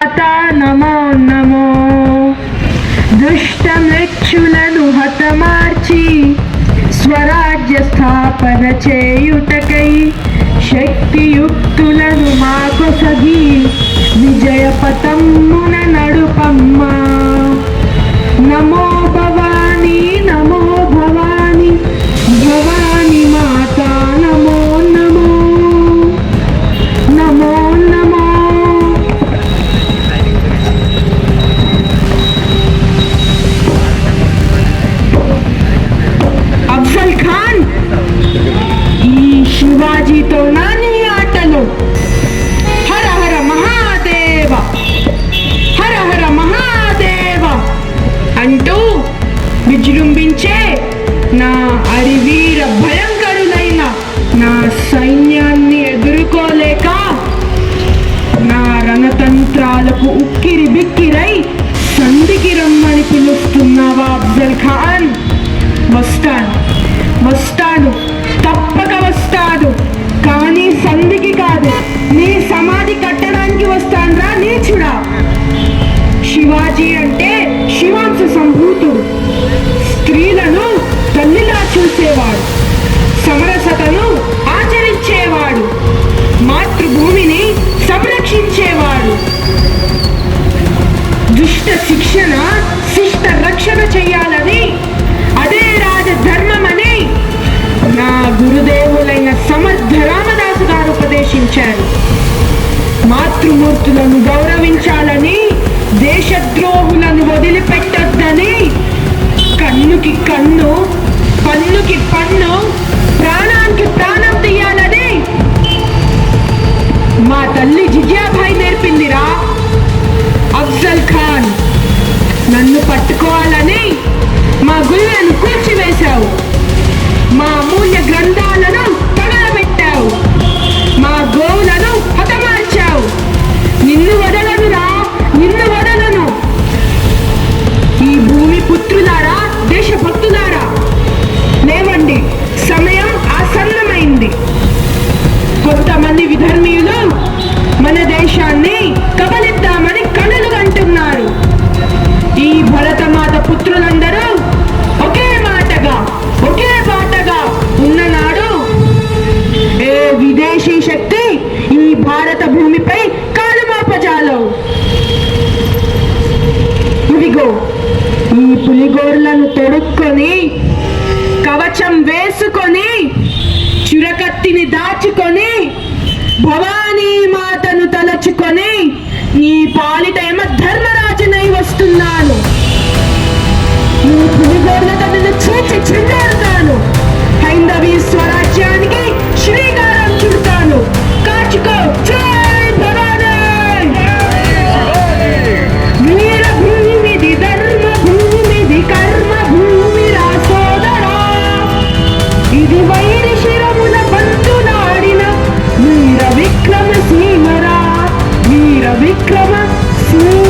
నమో నమో దుష్టమృత్యులను హతమార్చి స్వరాజ్య స్థాపన చేయుటకై శక్తియుక్తులను మాకొసగి విజయ పథమున నడుపమ్మ. నమో భవానీ నమో భవానీ భవానీ మాత నమో నమో నమో నమో. అఫ్జల్ ఖాన్ ఈ శివాజీతో నాని ఆటలు హర హర మహాదేవ హర హర మహాదేవ అంటూ విజృంభించే నా అరివీర భయంకరులైన నా సైన్యాన్ని ఎదుర్కోలేక నా రణతంత్రాలకు ఉక్కిరి బిక్కిరై సంధికి రమ్మని పిలుస్తున్నావా అఫ్జల్ ఖాన్? వస్తాను తప్పక వస్తాను, కానీ సంధికి కాదు, నీ సమాధి కట్టడానికి వస్తానురా నీచుడా. శివాజీ అంటే శివాంశ సంభూతుడు, స్త్రీలను తల్లిలా చూసేవాడు, సమరసతను ఆచరించేవాడు, మాతృభూమిని సంరక్షించేవాడు, దుష్ట శిక్షణ శిష్ట రక్షణ చెయ్యాలని, అదే రాజధర్మమని నా గురుదేవులైన సమర్థ రామదాసు గారు ఉపదేశించారు. మాతృమూర్తులను గౌరవించాలని, దేశద్రోహులను వదిలిపెట్టొద్దని, కన్నుకి కన్ను పన్నుకి పన్ను ప్రాణానికి ప్రాణం తీయాలని మా తల్లి జిజియాబాయి నేర్పిందిరా. అఫ్జల్ ఖాన్ నన్ను పట్టుకోవాలని మా గురువులను కూల్చివేశావు, మా అమూల్య గ్రంథాలను తగలబెట్టావు, మా గోవులను హతమార్చావు. నిన్ను వదలనురా, నిన్ను వదలను. ఈ భూమి పుత్రులారా, దేశభక్తులారా, లేవండి, సమయం ఆసన్నమైంది. కొంతమంది విధర్మీయులు మన దేశాన్ని కబలిద్దామని కలలు కంటున్నారు. ఈ భరతమాత పుత్రులందరూ ఒకే మాటగా ఒకే బాటగా ఉన్ననాడు ఏ విదేశీ శక్తి ఈ భారత భూమిపై కాలు మోపజాలవు. ఇదిగో ఈ పులిగోర్లను తొడుక్కొని, కవచం వేసుకొని, చురకత్తిని దాచుకొని, భవానీ మాతను తలచుకొని నీ పాలిట యమ ధర్మరాజునై వస్తున్నాను. ఈ పులిగోర్లతో నిన్ను చూచి చిందారుతాను. హైందవీ స్వరాజ్యానికి శ్రీకారం చుడతాను. కాచుకో. జై భవానీ. వీరభూమిది ధర్మ భూమిది కర్మ భూమి రా సోదరా, ఇది వైరి శిరమున బంతులాడిన వీర విక్రమ సీమరా, వీర విక్రమ సీమ.